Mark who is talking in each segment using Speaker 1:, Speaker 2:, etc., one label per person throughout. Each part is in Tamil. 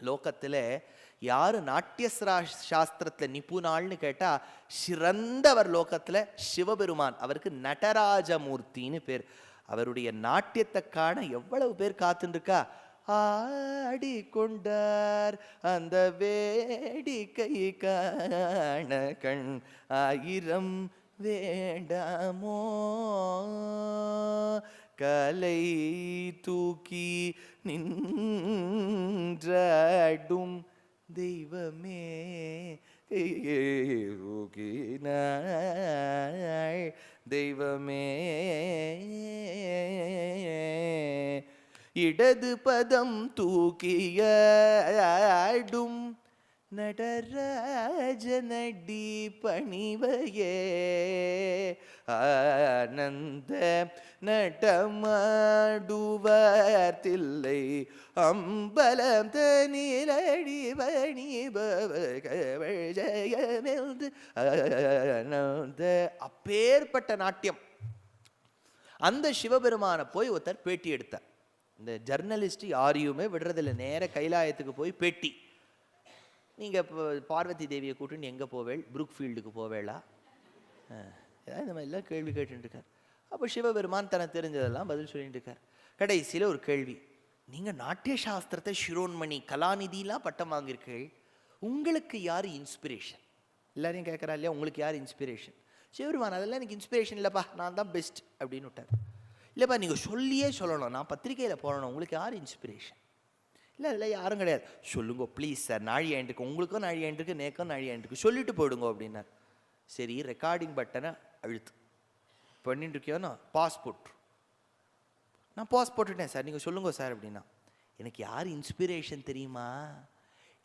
Speaker 1: லோகத்தில் யார் நாட்டிய சாஸ்திரத்தில் நிபுணாள்னு கேட்டால் சிறந்தவர் லோகத்தில் சிவபெருமான். அவருக்கு நடராஜமூர்த்தின்னு பேர். அவருடைய நாட்டியத்தை காண எவ்வளவு பேர் காத்துருக்கா. ஆடி கொண்டார் அந்த வேடிக்கை காண கண் ஆயிரம் வேண்டாமோ, கலை தூக்கி நின்றாடும் தெய்வமே தெய்வமே, இடது பதம் தூக்கியாடும் நடராஜனடி பணிவையே, ஆனந்த நட்டமாடுவார் தில்லை அம்பலம் தனிலடி பணிபவர்கள் ஜெயமென்று ஆனந்த. அப்பேற்பட்ட நாட்டியம். அந்த சிவபெருமானை போய் ஒருத்தர் பேட்டி எடுத்தார். இந்த ஜர்னலிஸ்ட் யாரையுமே விடுறதில்லை, நேர கைலாயத்துக்கு போய் பேட்டி. நீங்கள் இப்போ பார்வதி தேவியை கூட்டுன்னு எங்கே போவேள்? புரூக் ஃபீல்டுக்கு போவேளா? ஏதாவது இந்த மாதிரிலாம் கேள்வி கேட்டுருக்கார். அப்போ சிவபெருமான் தனக்கு தெரிஞ்சதெல்லாம் பதில் சொல்லிட்டு இருக்கார். கடைசியில் ஒரு கேள்வி, நீங்கள் நாட்டிய சாஸ்திரத்தை சிரோன்மணி கலாநிதியெலாம் பட்டம் வாங்கியிருக்கீள், உங்களுக்கு யார் இன்ஸ்பிரேஷன்? எல்லாரையும் கேட்குறா இல்லையா, உங்களுக்கு யார் இன்ஸ்பிரேஷன்? சிவபெருமான் அதெல்லாம் எனக்கு இன்ஸ்பிரேஷன் இல்லைப்பா, நான் தான் பெஸ்ட் அப்படின்னு விட்டார். இல்லைப்பா நீங்கள் சொல்லியே சொல்லணும், நான் பத்திரிக்கையில் போடணும், உங்களுக்கு யார் இன்ஸ்பிரேஷன்? இல்லை அதில் யாரும் கிடையாது. சொல்லுங்க ப்ளீஸ் சார், நாழி ஆயிட்டுருக்கு, உங்களுக்கும் நாழி ஆயிட்டுருக்கு, நேக்கும் நாழி ஆயிட்டுருக்கு, சொல்லிட்டு போயிடுங்க அப்படின்னார். சரி ரெக்கார்டிங் பட்டனை அழுத்து. பண்ணிட்டு இருக்கியோன்னா பாஸ்போர்ட். நான் பாஸ் போட்டுட்டேன் சார், நீங்கள் சொல்லுங்க சார் அப்படின்னா. எனக்கு யார் இன்ஸ்பிரேஷன் தெரியுமா?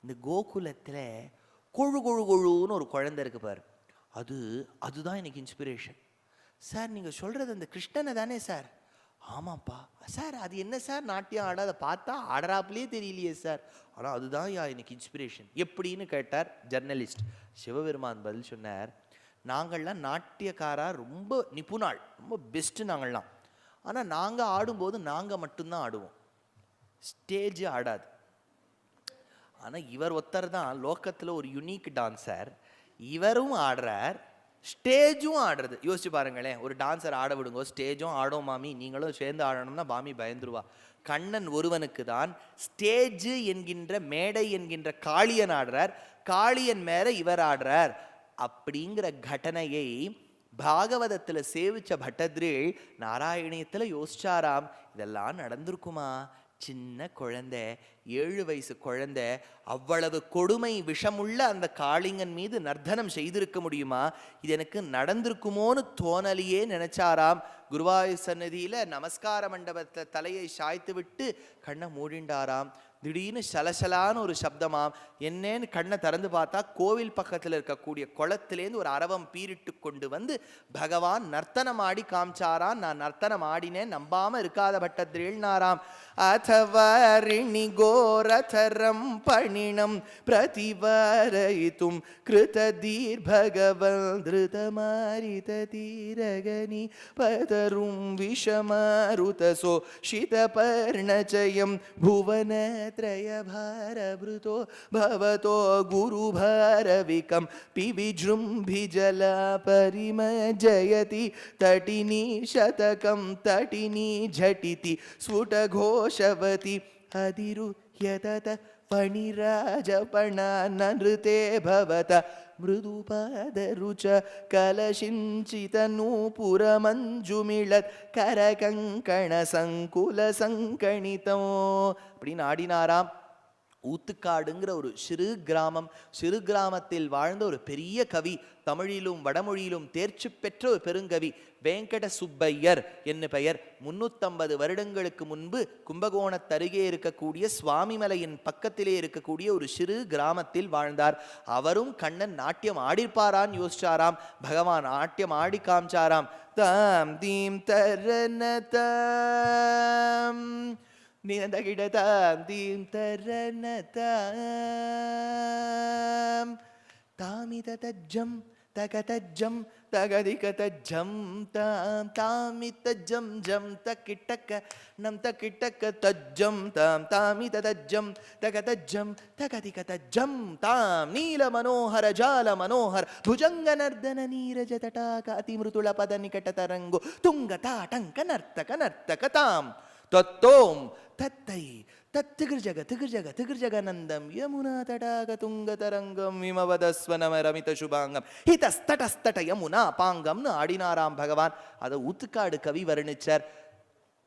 Speaker 1: இந்த கோகுலத்தில் கொழு கொழு கொழுன்னு ஒரு குழந்தை இருக்கு பாரு, அதுதான் எனக்கு இன்ஸ்பிரேஷன். சார் நீங்கள் சொல்கிறது அந்த கிருஷ்ணனை தானே சார்? ஆமாப்பா. சார் அது என்ன சார் நாட்டியம் ஆடாத, பார்த்தா ஆடுறாப்புலேயே தெரியலையே சார், ஆனால் அதுதான் எனக்கு இன்ஸ்பிரேஷன். எப்படின்னு கேட்டார் ஜர்னலிஸ்ட். சிவபெருமான் பதில் சொன்னார், நாங்கள்லாம் நாட்டியக்காரா ரொம்ப நிபுணாள், ரொம்ப பெஸ்ட்டு நாங்கள்லாம். ஆனால் நாங்கள் ஆடும்போது நாங்கள் மட்டும்தான் ஆடுவோம், ஸ்டேஜ் ஆடாது. ஆனால் இவர் ஒருத்தர் தான் லோக்கத்தில் ஒரு யூனிக் டான்ஸர். இவரும் ஆடுறார், ஸ்டேஜும் ஆடுறது. யோசிச்சு பாருங்களேன், ஒரு டான்ஸர் ஆட விடுங்க, ஸ்டேஜும் ஆடும் மாமி, நீங்களும் சேர்ந்து ஆடணும்னா பாமி பயந்துருவா. கண்ணன் ஒருவனுக்கு தான் ஸ்டேஜ் என்கின்ற மேடை என்கின்ற காளியன் ஆடுறார், காளியன் மேல இவர் ஆடுறார். அப்படிங்கிற கட்டணையை பாகவதத்தில் சேவிச்ச பட்டத்ரீள் நாராயணியத்தில் யோசிச்சாராம், இதெல்லாம் நடந்திருக்குமா? சின்ன குழந்தை, 7 வயசு குழந்தை, அவ்வளவு கொடுமை விஷமுள்ள அந்த காளிங்கன் மீது நர்த்தனம் செய்திருக்க முடியுமா? இது எனக்கு நடந்திருக்குமோன்னு தோணலையே நினைச்சாராம். குருவாயூர் சன்னதியில் நமஸ்கார மண்டபத்தில் தலையை சாய்த்து விட்டு கண்ணை மூடிண்டாராம். திடீர்னு சலசலான்னு ஒரு சப்தமாம். என்னன்னு கண்ணை திறந்து பார்த்தா கோவில் பக்கத்தில் இருக்கக்கூடிய குளத்திலேருந்து ஒரு அரவம் பீரிட்டு கொண்டு வந்து பகவான் நர்த்தனம் ஆடி காமிச்சாராம். நான் நர்த்தனம் ஆடினேன், நம்பாம இருக்காத பட்டத்ரீள்னாராம். அதவரிணி கோரதரம் பணினம் பிரதிவாரயித்தும் கிருததீர் பகவல் திருதமாரித தீரகனி பதரும் விஷமாருதசோ ஷிதபர்ணஜயம் புவன त्रयभारभृतो भवतो गुरुभारविकं पिविजृम्भिजला परिमज्जयति तटिनी शतकं तटिनी झटिति स्फुटघोषवति अधिरुह्यतत फणिराजपणाननृते भवत मृदुपादरुच कलशिञ्चितनूपुरमञ्जुमिळत् करकङ्कणसङ्कुलसङ्कणितो அப்படின்னு ஆடினாராம். ஊத்துக்காடுங்கிற ஒரு சிறு கிராமம், சிறு கிராமத்தில் வாழ்ந்த ஒரு பெரிய கவி, தமிழிலும் வடமொழியிலும் தேர்ச்சி பெற்ற ஒரு பெருங்கவி வெங்கட சுப்பையர் என்ன பெயர். 350 வருடங்களுக்கு முன்பு கும்பகோணத்தருகே இருக்கக்கூடிய சுவாமிமலையின் பக்கத்திலே இருக்கக்கூடிய ஒரு சிறு கிராமத்தில் வாழ்ந்தார். அவரும் கண்ணன் நாட்டியம் ஆடிப்பாரான்னு யோசிச்சாராம். பகவான் நாட்டியம் ஆடி காமிச்சாராம். தாம் தீம் தரனதாம் நீனதகிடதாம் தீம் தரனதாம் தாமிததஜ்ஜம் தகதஜ்ஜம் தகதிக தஜ்ஜம் தாம் தாமி தஜ்ஜம் ஜம் தக்கிட்டக்க நம் தக்கிட்டக்க தஜ்ஜம் தாம் தாமி தஜ்ஜம் தக தஜ்ஜம் தகதிக தஜ்ஜம் தாம் நீல மனோஹர ஜால மனோஹர ಭುಜಂಗ ನರ್ದನ ನೀರಜ ತಟಾಕ ಅತಿ ಮೃದುಳ ಪದ ನಿಕಟ ತರಂಗು ತುಂಗ ತಾಟಂಕ ನರ್ತಕ ನರ್ತಕ ತಾಂ ತತ್ತೋಂ ತತ್ತೈ ತತ್ತಿಗೃಜಗ ಯಮುನಾ ತಟಾಕ ತುಂಗ ತರಂಗಂ ವಿಮವದಸ್ವನಮ ರಮಿತ ಶುಭಾಂಗಂ ಹಿತಸ್ತಟಸ್ತಟ ಯಮುನಾ பாங்கம்னு ஆடினாராம் பகவான். அதை ஊத்துக்காடு கவி வர்ணிச்சார்,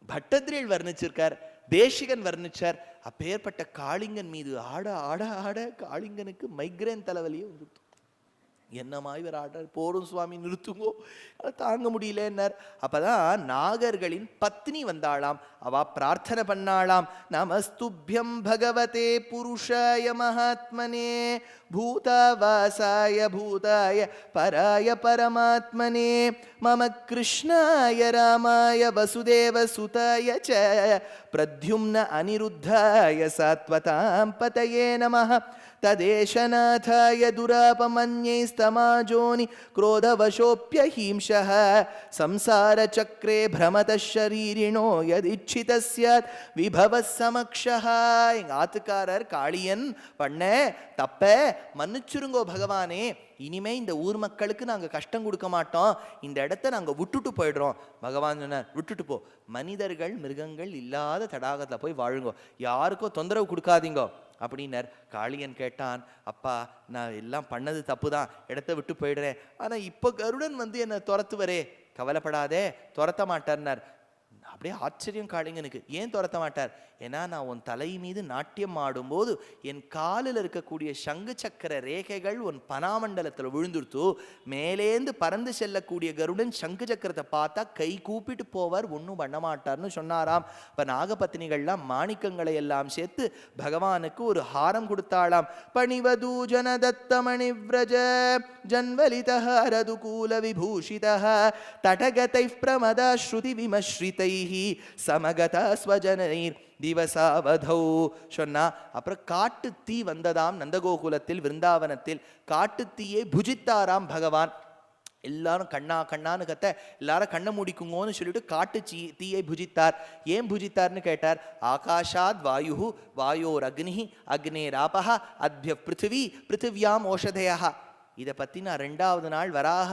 Speaker 1: பட்டதிரில் வர்ணிச்சிருக்கார், தேசிகன் வர்ணிச்சார். அப்பேற்பட்ட காளிங்கன் மீது ஆட ஆட ஆட காளிங்கனுக்கு மைக்ரேன் தலைவலியே வந்துட்டு, என்னமா இவர் ஆடுறார், போரும் சுவாமி நிறுத்துங்கோ, தாங்க முடியலன்னார். அப்பதான் நாகர்களின் பத்னி வந்தாளாம். அவ பிரார்த்தனை பண்ணாளாம், நமஸ்துபியம் பகவதே புருஷாய மகாத்மனே பூதவாசாய பூதாய பராய பரமாத்மனே மம கிருஷ்ணாய ராமாய வசுதேவ சுதாய ச பிரத்யும்ன அனிருத்தாய சாத்வதாம் பதயே நமः ததேஷநாதாய துராபமன்யைஸ்தமாஜோனி क्रोधवशोऽप्यहिंसः संसारचक्रे भ्रमतः शरीरिणो यदिच्छितः स्यात् विभवः समक्षः. எங்க ஆத்துக்காரர் காளியன் பண்ண தப்ப மன்னிச்சுருங்கோ பகவானே, இனிமே இந்த ஊர் மக்களுக்கு நாங்க கஷ்டம் கொடுக்க மாட்டோம், இந்த இடத்த நாங்க விட்டுட்டு போயிடுறோம். பகவான் சொன்னார், விட்டுட்டு போ, மனிதர்கள் மிருகங்கள் இல்லாத தடாகத்துல போய் வாழுங்கோ, யாருக்கும் தொந்தரவு கொடுக்காதீங்கோ அப்படின்னார். காளியன் கேட்டான், அப்பா நான் எல்லாம் பண்ணது தப்பு தான், இடத்த விட்டு போயிடுறேன், ஆனா இப்போ கருடன் வந்து என்னை துரத்துவரே, கவலைப்படாதே துரத்த மாட்டார்னார். அப்படியே ஆச்சரியம் காளிங்கனுக்கு, ஏன் துரத்த மாட்டார்? ஏன்னா நான் உன் தலை மீது நாட்டியம் ஆடும்போது என் காலில் இருக்கக்கூடிய சங்கு சக்கர ரேகைகள் உன் பனாமண்டலத்தில் விழுந்துருத்து, மேலேந்து பறந்து செல்லக்கூடிய கருடன் சங்கு சக்கரத்தை பார்த்தா கை கூப்பிட்டு போவார், ஒன்றும் பண்ண மாட்டார்னு சொன்னாராம். இப்போ நாகபத்தினிகள்லாம் மாணிக்கங்களை எல்லாம் சேர்த்து பகவானுக்கு ஒரு ஹாரம் கொடுத்தாளாம். பணிவது ஜனதத்தமணிவ்ரஜ ஜன்வலிதஹரதுகூல விபூஷிதஹ தடகதை பிரமதா ஸ்ருதி விமஸ்ரிதை சமகதா ஸ்வஜனைர் திவசாவதௌ சொன்னா. அப்புறம் காட்டு தீ வந்ததாம் நந்தகோகுலத்தில், விருந்தாவனத்தில் காட்டு தீயை புஜித்தாராம் பகவான். எல்லாரும் கண்ணா கண்ணான்னு கத்த, எல்லாரும் கண்ணை மூடிக்குங்கோன்னு சொல்லிட்டு காட்டு தீயை புஜித்தார். ஏன் புஜித்தார்னு கேட்டார். ஆகாஷாத் வாயு வாயோர் அக்னி அக்னேராபஹ அத்ய பிருத்திவி பிருத்திவியாம் ஓஷதயா. இதை பற்றி நான் 2வது நாள் வராக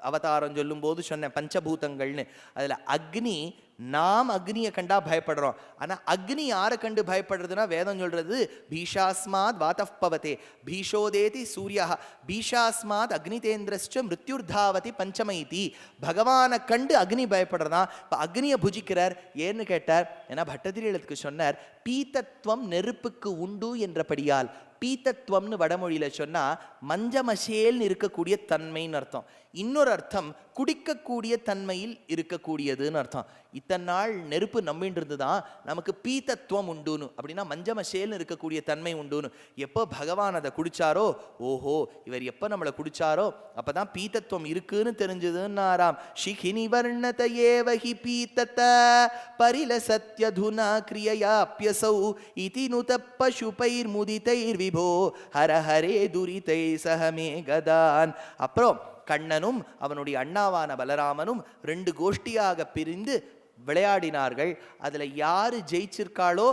Speaker 1: அவதாரம் சொல்லும் போது சொன்னேன், பஞ்சபூதங்கள்னு. அதில் அக்னி, நாம் அக்னியை கண்டா பயப்படுறோம், ஆனா அக்னி யாரை கண்டு பயப்படுறதுன்னா வேதம் சொல்றது, பீஷாஸ்மாத் வாதஃ பவதே பீஷோதேதி சூர்யா பீஷாஸ்மாத் அக்னிதேந்திரஸ்ச மிருத்யுர்தாவதி பஞ்சமைதி. பகவானை கண்டு அக்னி பயப்படுறதா. இப்போ அக்னியை புஜிக்கிறார். ஏன்னு கேட்டார், ஏன்னா பட்டதிரிகளுக்கு சொன்னார், பீத்தத்துவம் நெருப்புக்கு உண்டு என்றபடியால். பீத்தத்துவம்னு வடமொழியில சொன்னா மஞ்சமசேல்னு இருக்கக்கூடிய தன்மைன்னு அர்த்தம். இன்னொரு அர்த்தம் குடிக்கக்கூடிய தன்மையில் இருக்கக்கூடியதுன்னு அர்த்தம். இத்தனை நாள் நெருப்பு நம்பின்னு இருந்துதான் நமக்கு பீத்தத்துவம் உண்டுன்னு, அப்படின்னா மஞ்சமசேல்னு இருக்கக்கூடிய தன்மை உண்டுன்னு. எப்போ பகவான் அதை குடிச்சாரோ, ஓஹோ இவர் எப்போ நம்மளை குடிச்சாரோ அப்பதான் பீத்தத்துவம் இருக்குன்னு தெரிஞ்சதுன்னாராம். ஷிகினி வர்ணதயேவஹி பீத்தத பரில சத்யதுனா கிரியயாப்யசௌ இதி நுத பசுபைர் முதிதைர் விபோ ஹர ஹரே துரிதை சஹமே கதான். அப்புறம் கண்ணனும் அவனுடைய அண்ணாவான பலராமனும் 2 கோஷ்டியாக பிரிந்து விளையாடினார்கள். அதுல யாரு ஜெயிச்சிருக்காளோ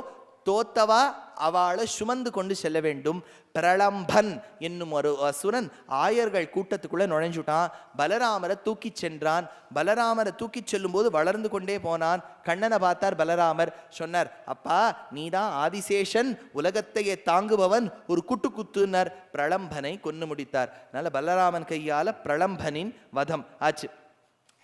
Speaker 1: தோத்தவா அவளை சுமந்து கொண்டு செல்ல வேண்டும். பிரளம்பன் என்னும் ஒரு அசுரன் ஆயர்கள் கூட்டத்துக்குள்ள நுழைஞ்சுட்டான். பலராமரை தூக்கி சென்றான். பலராமரை தூக்கி செல்லும் போது வளர்ந்து கொண்டே போனான். கண்ணனை பார்த்தார் பலராமர். சொன்னார், அப்பா நீதான் ஆதிசேஷன், உலகத்தையே தாங்குபவன், ஒரு குத்துனர். பிரளம்பனை கொன்னு முடித்தார். அதனால பலராமன் கையால பிரளம்பனின் வதம் ஆச்சு.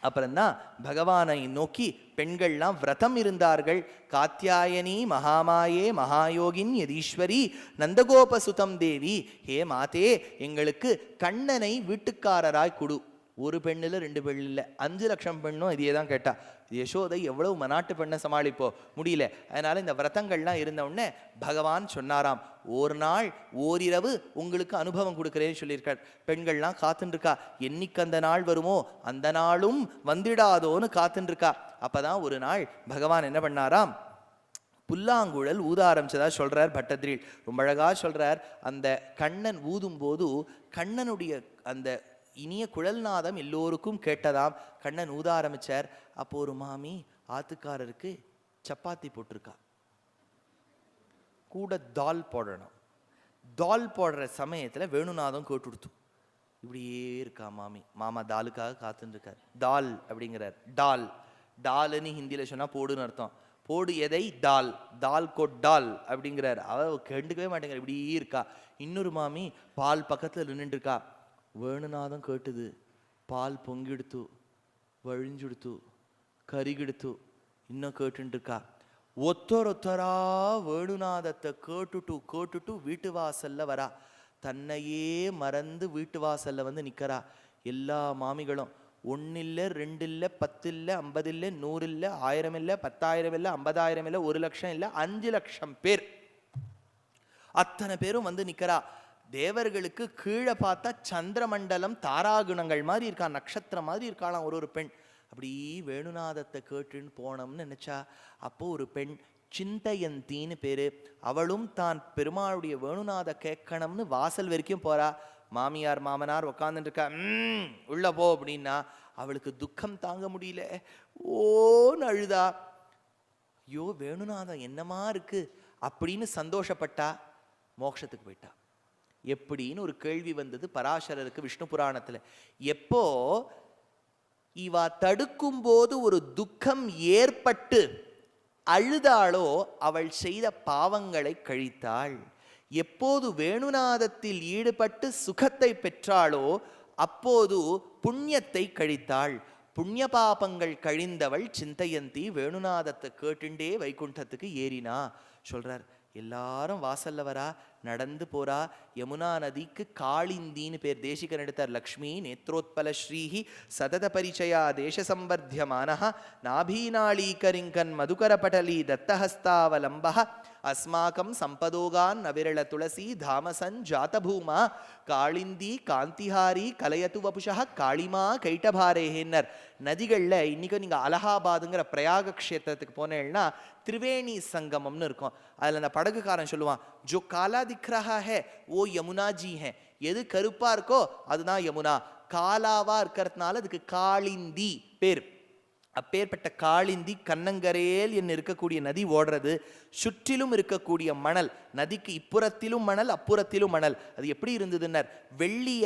Speaker 1: அப்புறம்தான் பகவானை நோக்கி பெண்கள்லாம் விரதம் இருந்தார்கள். காத்தியாயனி மகாமாயே மகாயோகின் யதீஸ்வரி நந்தகோபசுதம் தேவி, ஹே மாதே எங்களுக்கு கண்ணனை வீட்டுக்காரராய் கொடு. ஒரு பெண்ணில் 2 பெண் இல்லை, 5 லட்சம் பெண்ணும் இதையே தான் கேட்டா. யசோதை எவ்வளவு மனாட்டு பெண்ணை சமாளிப்போ முடியல. அதனால இந்த விரதங்கள்லாம் இருந்த உடனே பகவான் சொன்னாராம், ஒரு நாள் ஓரிரவு உங்களுக்கு அனுபவம் கொடுக்குறேன்னு சொல்லியிருக்கார். பெண்கள்லாம் காத்துருக்கா, என்னைக்கு அந்த நாள் வருமோ அந்த நாளும் வந்திடாதோன்னு காத்துருக்கா. அப்பதான் ஒரு நாள் பகவான் என்ன பண்ணாராம், புல்லாங்குழல் ஊத ஆரம்பிச்சதா சொல்றார் பட்டதிரில். ரொம்ப அழகா சொல்றார். அந்த கண்ணன் ஊதும் போது கண்ணனுடைய அந்த இனிய குழல்நாதம் எல்லோருக்கும் கேட்டதாம். கண்ணன் ஊத ஆரம்பிச்சார். அப்போ ஒரு மாமி ஆத்துக்காரருக்கு சப்பாத்தி போட்டிருக்கா, கூட தால் போடணும். தால் போடுற சமயத்தில் வேணுநாதம் கேட்டுடுத்து. இப்படியே இருக்கா மாமி. மாமா தாலுக்காக காத்துன்னு இருக்கார். தால் அப்படிங்கிறார். டால், டால்னு ஹிந்தியில் சொன்னால் போடுன்னு அர்த்தம். போடு எதை? தால். தால் கொட்டால் அப்படிங்கிறார். அவ கண்டுக்கவே மாட்டேங்கிற, இப்படியே இருக்கா. இன்னொரு மாமி பால் பக்கத்தில் நின்றுட்டு இருக்கா. வேணுநாதம் கேட்டுது, பால் பொங்கிடுத்து, வழிஞ்சுடுத்து, கருகிடுத்து, இன்னும் கேட்டுட்டு இருக்கா. ஒத்தரா வேணுநாதத்தை கேட்டுட்டு வீட்டு வாசல்ல வரா. தன்னையே மறந்து வீட்டு வாசல்ல வந்து நிக்கிறா. எல்லா மாமிகளும் 1 இல்லை 2 இல்லை 10 இல்லை 50 இல்லை 100 இல்லை 1000 இல்லை 10,000 இல்லை 50,000 இல்லை 1 லட்சம் இல்லை 5 லட்சம் பேர், அத்தனை பேரும் வந்து நிக்கிறா. தேவர்களுக்கு கீழே பார்த்தா சந்திரமண்டலம் தாராகுணங்கள் மாதிரி இருக்கா, நட்சத்திரம் மாதிரி இருக்காளாம் ஒரு பெண். அப்படி வேணுநாதத்தை கேட்டுன்னு போனோம்னு நினைச்சா. அப்போ ஒரு பெண் சிந்தையந்தின்னு பேரு. அவளும் தான் பெருமாளுடைய வேணுநாத கேட்கணும்னு வாசல் வரைக்கும் போறா. மாமியார் மாமனார் உக்காந்துட்டு இருக்கா. உள்ள போ அப்படின்னா அவளுக்கு துக்கம் தாங்க முடியல. ஓன்னு அழுதா. ஐயோ வேணுநாதம் என்னமா இருக்கு அப்படின்னு சந்தோஷப்பட்டா. மோட்சத்துக்கு போயிட்டா. எப்படின்னு ஒரு கேள்வி வந்தது பராசரருக்கு விஷ்ணு புராணத்துல. எப்போ இவா தடுக்கும் போது ஒரு துக்கம் ஏற்பட்டு அழுதாளோ அவள் செய்த பாவங்களை கழித்தாள். எப்போது வேணுநாதத்தில் ஈடுபட்டு சுகத்தை பெற்றாளோ அப்போது புண்ணியத்தை கழித்தாள். புண்ணிய பாபங்கள் கழிந்தவள் சிந்தையந்தி வேணுநாதத்தை கேட்டுண்டே வைகுண்டத்துக்கு ஏறினா சொல்றார். எல்லாரும் வாசல்ல வரா, நடந்து போறா. யமுனா நதிக்கு காளிந்தின்னு பேர். தேசிகன் எடுத்தார். லக்ஷ்மி நேத்ரோத்பல ஸ்ரீஹி சதத பரிச்சயா தேச சம்பர்த்தியமானஹ நாபீநாளீகரிங்கன் மதுகர படலி தத்தஹஸ்தாவலம்பஹ அஸ்மாக்கம் சம்பதோகான் நவிரள துளசி தாமசன் ஜாத்தபூமா காளிந்தி காந்திஹாரி கலையத்து வபுஷா காளிமா கைட்டபாரேன்னர். நதிகளில் இன்னைக்கு நீங்க அலகாபாதுங்கிற பிரயாக க்ஷேத்திரத்துக்கு போனேன்னா திரிவேணி சங்கமம்னு இருக்கும். அதில் அந்த படகுக்காரன் சொல்லுவான், ஜோ காலா திக் ரஹா ஹை ஓ யமுனா ஜி ஹை. எது கருப்பா இருக்கோ அதுதான் யமுனா. காலாவா இருக்கிறதுனால அதுக்கு காளிந்தி பேர். அப்பேற்பட்ட காளிந்தி கண்ணங்கரேல் என்ன இருக்கக்கூடிய நதி ஓடுறது. சுற்றிலும் இருக்கக்கூடிய மணல், நதிக்கு இப்புறத்திலும் மணல் அப்புறத்திலும் மணல். அது எப்படி இருந்ததுன்னார், வெள்ளிய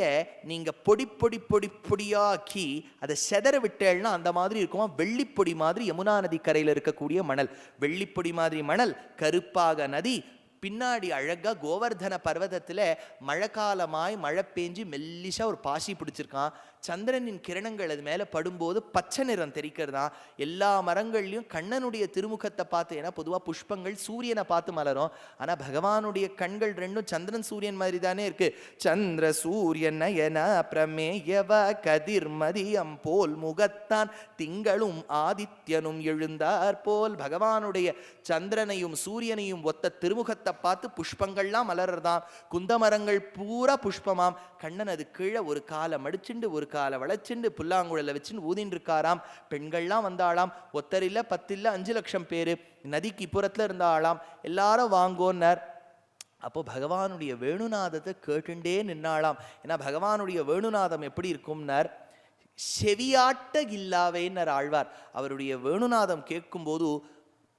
Speaker 1: நீங்க பொடி பொடி பொடி பொடியாக்கி அதை செதற விட்டேன்னா அந்த மாதிரி இருக்குமா. வெள்ளிப்பொடி மாதிரி யமுனா நதி கரையில் இருக்கக்கூடிய மணல். வெள்ளிப்பொடி மாதிரி மணல், கருப்பாக நதி. பின்னாடி அழகா கோவர்தன பர்வதத்துல மழைக்காலமாய் மழை பெஞ்சு மெல்லிசா ஒரு பாசி பிடிச்சிருக்கான். சந்திரனின் கிரணங்கள் அது மேல படும்போது பச்சை நிறம் தெரிக்கிறதா. எல்லா மரங்கள்லயும் கண்ணனுடைய திருமுகத்தை பார்த்து, ஏன்னா பொதுவா புஷ்பங்கள் சூரியனை பார்த்து மலரும். ஆனா பகவானுடைய கண்கள் ரெண்டும் சந்திரன் சூரியன் மாதிரி தானே இருக்கு. சந்திர சூரியன் நயன பிரமேயவ கதிர்மதியம் போல் முகத்தான் திங்களும் ஆதித்யனும் எழுந்தார் போல். பகவானுடைய சந்திரனையும் சூரியனையும் ஒத்த திருமுகத்தை பார்த்து புஷ்பங்கள்லாம் மலர்றதாம். குந்தமரங்கள் பூரா புஷ்பமாம். கண்ணன் அது கீழே ஒரு காலை மடிச்சுண்டு ஒரு காலை வளைச்சுண்டு புல்லாங்குழல வச்சுன்னு ஊதின்னு இருக்காராம். பெண்கள்லாம் வந்தாளாம். ஒத்தரில்ல 10 இல்ல 5 லட்சம் பேரு நதிக்கு இப்புறத்துல இருந்தாளாம். எல்லாரும் வாங்கோன்னார். அப்போ பகவானுடைய வேணுநாதத்தை கேட்டுண்டே நின்னாளாம். ஏன்னா பகவானுடைய வேணுநாதம் எப்படி இருக்கும்னார், செவியாட்ட இல்லாவேன்னர் ஆழ்வார். அவருடைய வேணுநாதம் கேட்கும்போது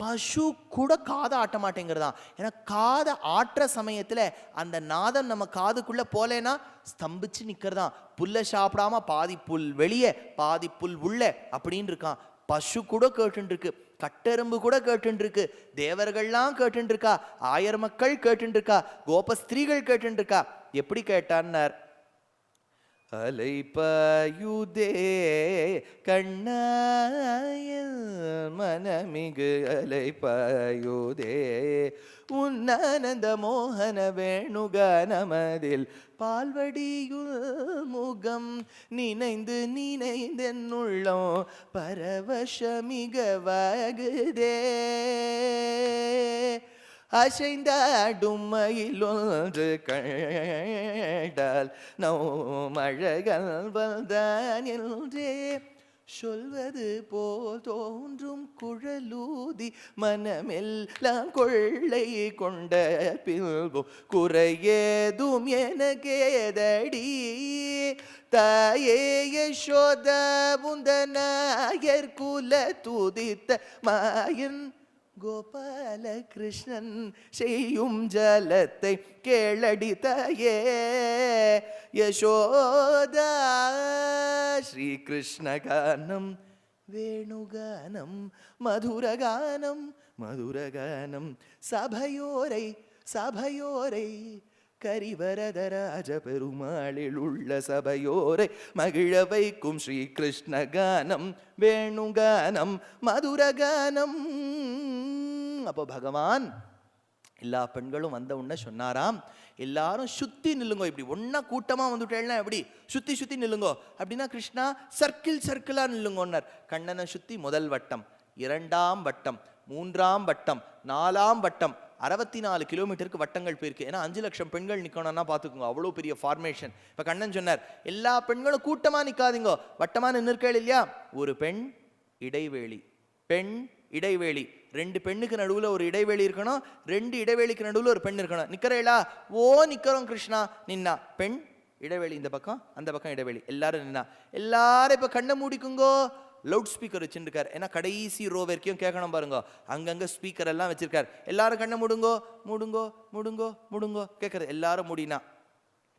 Speaker 1: பசு கூட காதை ஆட்ட மாட்டேங்கிறதான். ஏன்னா காதை ஆட்டுற சமயத்தில் அந்த நாதம் நம்ம காதுக்குள்ளே போலேன்னா ஸ்தம்பிச்சு நிற்கிறதான். புல்லை சாப்பிடாம பாதி புல் வெளியே பாதி புல் உள்ள அப்படின்னு இருக்கான். பசு கூட கேட்டுருக்கு, கட்டெரும்பு கூட கேட்டுருக்கு, தேவர்கள்லாம் கேட்டுருக்கா, ஆயர் மக்கள் கேட்டுருக்கா, கோபஸ்திரீகள் கேட்டுருக்கா. எப்படி கேட்டான்னார், அலைபாயுதே கண்ணாயில் மனமிகு அலைபாயுதே உன்னானந்த மோகன வேணுகானமதில் பால்வடியுள் முகம் நினைந்து நினைந்தென்னுள்ளம் பரவசமிக வாகுதே. அசைந்தாடும் மயிலொன்று கண்டால் நோ மழகல் வந்தான் என்றே சொல்வது போல் தோன்றும் குழலூதி மனமெல்லாம் கொள்ளை கொண்ட பில்போ குறையேதும் எனக்கேதடி தாயே யசோத புந்தனாயர் குல துதித்த மாயன் கோபால கிருஷ்ணன் செய்யும் ஜலத்தை கேளடி தாயே யசோதா. ஸ்ரீகிருஷ்ண கானம் வேணுகானம் மதுரகானம் மதுரகானம் சபையோரை சபையோரை கரிவரதராஜ பெருமாளில் உள்ள சபையோரை மகிழ வைக்கும் ஸ்ரீகிருஷ்ண கானம் வேணுகானம் மதுரகானம். அப்போ பகவான் எல்லா பெண்களும் வந்த உடனே சொன்னாராம், எல்லாரும் சுத்தி நில்லுங்கோ. இப்படி ஒன்னா கூட்டமா வந்துட்டேன்னா எப்படி சுத்தி சுத்தி நில்லுங்கோ அப்படின்னா கிருஷ்ணா சர்க்கிள் சர்க்கிளா நில்லுங்கோன்னார். கண்ணனை சுத்தி முதல் வட்டம், இரண்டாம் வட்டம், மூன்றாம் வட்டம், நாலாம் வட்டம், 64 கிலோமீட்டருக்கு வட்டங்கள் போயிருக்கு. ஏன்னா 5 லட்சம் பெண்கள் நிக்கணும்னா பாத்துக்கோங்க, அவ்வளோ பெரிய ஃபார்மேஷன். இப்ப கண்ணன் சொன்னார் எல்லா பெண்களும் கூட்டமா நிக்காதீங்கோ, வட்டமா நின்னுருக்கேள் இல்லையா, ஒரு பெண் இடைவேளி, பெண் இடைவேளி, 2 பெண்ணுக்கு நடுவுல ஒரு இடைவேளி இருக்கணும், 2 இடைவேளிக்கு நடுவுல ஒரு பெண் இருக்கணும். நிக்கிறேளா? ஓ நிக்கிறோம் கிருஷ்ணா. நின்னா பெண் இடைவேளி, இந்த பக்கம் அந்த பக்கம் இடைவேளி, எல்லாரும் நின்னா. எல்லாரும் இப்ப கண்ணை மூடிக்குங்கோ. லவுட் ஸ்பீக்கர் வச்சுருக்கார், ஏன்னா கடைசி ரோ வரைக்கும் கேட்கணும் பாருங்க, அங்கங்க ஸ்பீக்கர் எல்லாம் வச்சிருக்கார். எல்லாரும் கண்ணை மூடுங்கோ மூடுங்கோ மூடுங்கோ மூடுங்கோ கேட்கறது. எல்லாரும் மூடினா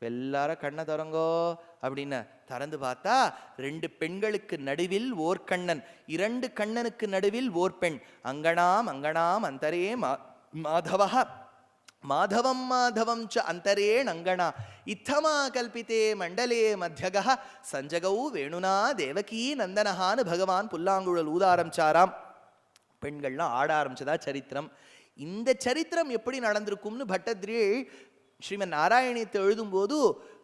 Speaker 1: எல்லாரும் கண்ணை திறங்கோ அப்படின்னு திறந்து பார்த்தா 2 பெண்களுக்கு நடுவில் ஓர் கண்ணன், 2 கண்ணனுக்கு நடுவில் ஓர் பெண். அங்கனாம் அங்கனாம் அந்தரே மாதவ மாதவம் மாதவம் ச அந்தரேண் அங்கனா இத்தமா கல்பித்தே மண்டலே மத்தியக சஞ்சகௌ வேணுனா தேவகி நந்தனஹான்னு பகவான் புல்லாங்குழல் ஊத ஆரம்பிச்சாராம். பெண்கள்லாம் ஆட ஆரம்பிச்சதா சரித்திரம். இந்த சரித்திரம் எப்படி நடந்திருக்கும்னு பட்டத்ரியை ஸ்ரீமன் நாராயணியத்தை எழுதும்போது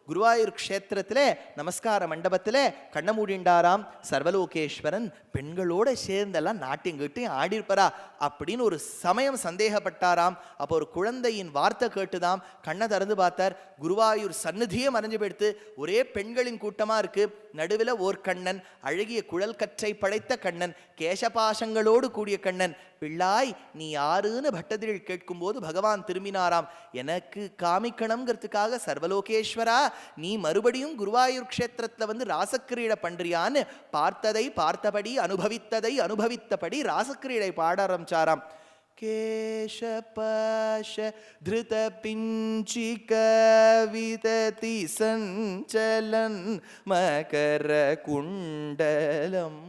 Speaker 1: குருவாயூர் க்ஷேத்திரத்தில் நமஸ்கார மண்டபத்தில் கண்ண மூடிண்டாராம் சர்வலோகேஸ்வரன். பெண்களோட சேர்ந்தெல்லாம் நாட்டியம் கேட்டு ஆடிருப்பரா அப்படின்னு ஒரு சமயம் சந்தேகப்பட்டாராம். அப்போ ஒரு குழந்தையின் வார்த்தை கேட்டுதாம் கண்ணை திறந்து பார்த்தார். குருவாயூர் சந்நிதியே மறைஞ்சு போயிடுத்து, ஒரே பெண்களின் கூட்டமாக இருக்கு. நடுவில் ஓர் கண்ணன், அழகிய குழல் கற்றை படைத்த கண்ணன், கேசபாசங்களோடு கூடிய கண்ணன். பிள்ளாய் நீ யாருன்னு பட்டதிரில் கேட்கும்போது பகவான் திரும்பினாராம், எனக்கு காமிக்கணுங்கிறதுக்காக சர்வலோகேஸ்வரா நீ மறுபடியும் குருவாயூர் க்ஷேத்திரத்தில் வந்து ராசக்கிரீடை பண்றியான்னு பார்த்ததை பார்த்தபடி அனுபவித்ததை அனுபவித்தபடி ராசக்கிரீடை பாட ஆரம்பிச்சாராம். கேசபாஷ திருத பிஞ்சிக விததி சஞ்சலன் மகர குண்டலம்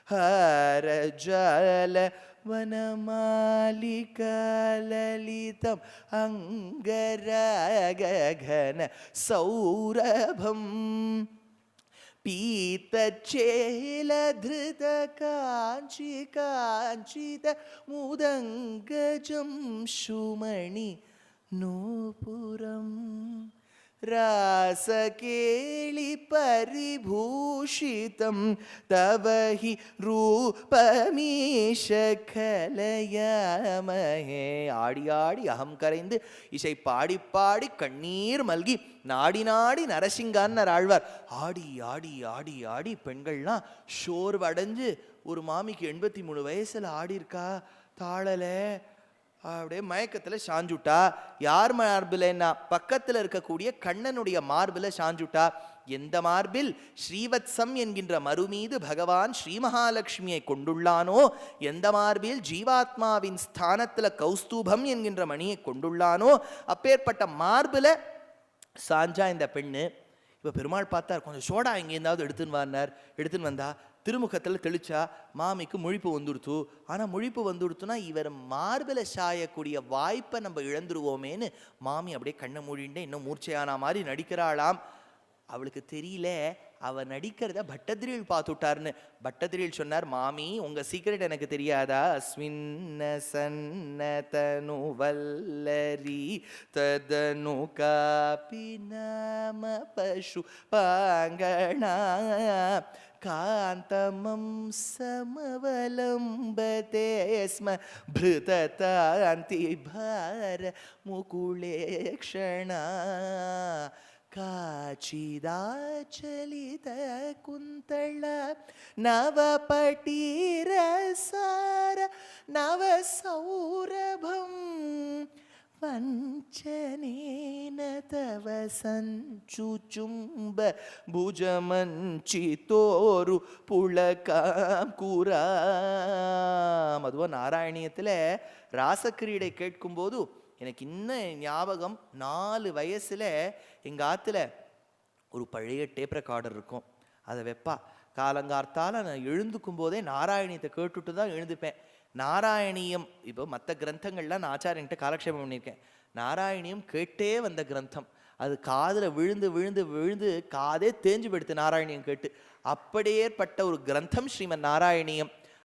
Speaker 1: ஹரஜால வனமாலிகலலிதம் அங்கராகன சௌரபம் பீத்தச்சேலத்ருத காஞ்சி காஞ்சித முதங்கஜம் சுமணி நூபுரம் ராசகேளி பரிபூஷிதம் தவஹி ரூபமீஷ கலயமஹே. ஆடி ஆடி அகம் கரைந்து இசை பாடி பாடி கண்ணீர் மல்கி நாடி நாடி நரசிங்கான்னு ஆழ்வார். ஆடி ஆடி ஆடி ஆடி பெண்கள்லாம் சோர்வடைஞ்சு, ஒரு மாமிக்கு 83 வயசுல ஆடி இருக்கா, தாழல, அப்படியே மயக்கத்தில் சாஞ்சுட்டா. யார் மார்பில்னா பக்கத்தில் இருக்கக்கூடிய கண்ணனுடைய மார்பில் சாஞ்சுட்டா. எந்த மார்பில் ஸ்ரீவத்சம் என்கின்ற மறு மீது பகவான் ஸ்ரீ மகாலட்சுமியை கொண்டுள்ளானோ, எந்த மார்பில் ஜீவாத்மாவின் ஸ்தானத்தில் கௌஸ்தூபம் என்கின்ற மணியை கொண்டுள்ளானோ, அப்பேற்பட்ட மார்பில் சாஞ்சா இந்த பெண்ணு. இப்போ பெருமாள் பார்த்தார், கொஞ்சம் சோடா எங்கேருந்தாவது எடுத்துன்னு வார். எடுத்துன்னு வந்தா திருமுகத்தில் தெளிச்சா மாமிக்கு முழிப்பு வந்துடுத்து. ஆனால் முழிப்பு வந்துடுத்துனா இவர் மார்பில் சாயக்கூடிய வாய்ப்பை நம்ம இழந்துருவோமேன்னு மாமி அப்படியே கண்ணை மூடிண்டே இன்னும் மூர்ச்சையான மாதிரி நடிக்கிறாளாம். அவளுக்கு தெரியல அவ நடிக்கிறத பட்டதிரியில் பார்த்துட்டார்னு. பட்டதிரியில் சொன்னார், மாமி உங்க சீக்கிரட் எனக்கு தெரியாதா? அஸ்வின்ன சன்னதனு வல்லரி ததனு காபி நாம பசு பாங்கணா காந்தமம் சமவலம்பதே ஸ்ம பிருததாந்தி பார முகுளேக்ஷணா ಕಾಚಿದಾಚಲಿತ ಕುಂತಳ ನವಪಟೀರಸಾರ ನವ ಸೌರಭಂ ವಂಚನೇನ ತವ ಸಂಚುಚುಂಬ ഭുജമഞ്ചിത്തോരു புலகாம். அதுவும் நாராயணியத்தில் ராசக்கிரீடை கேட்கும்போது எனக்கு இன்னும் ஞாபகம், 4 வயசுல எங்கள் ஆற்றுல ஒரு பழைய டேப் ரெக்கார்டர் இருக்கும். அதை வைப்பா. காலங்கார்த்தால் நான் எழுந்துக்கும் போதே நாராயணியத்தை கேட்டுட்டு தான் எழுந்துப்பேன். நாராயணியம் இப்போ மற்ற கிரந்தங்கள்லாம் நான் ஆச்சாரியன்கிட்ட காலக்ஷேபம் பண்ணியிருக்கேன். நாராயணியம் கேட்டே வந்த கிரந்தம். அது காதில் விழுந்து விழுந்து விழுந்து காதே தேஞ்சு போயிடுத்து நாராயணியம் கேட்டு. அப்படியேற்பட்ட ஒரு கிரந்தம் ஸ்ரீமன் நாராயணியம்.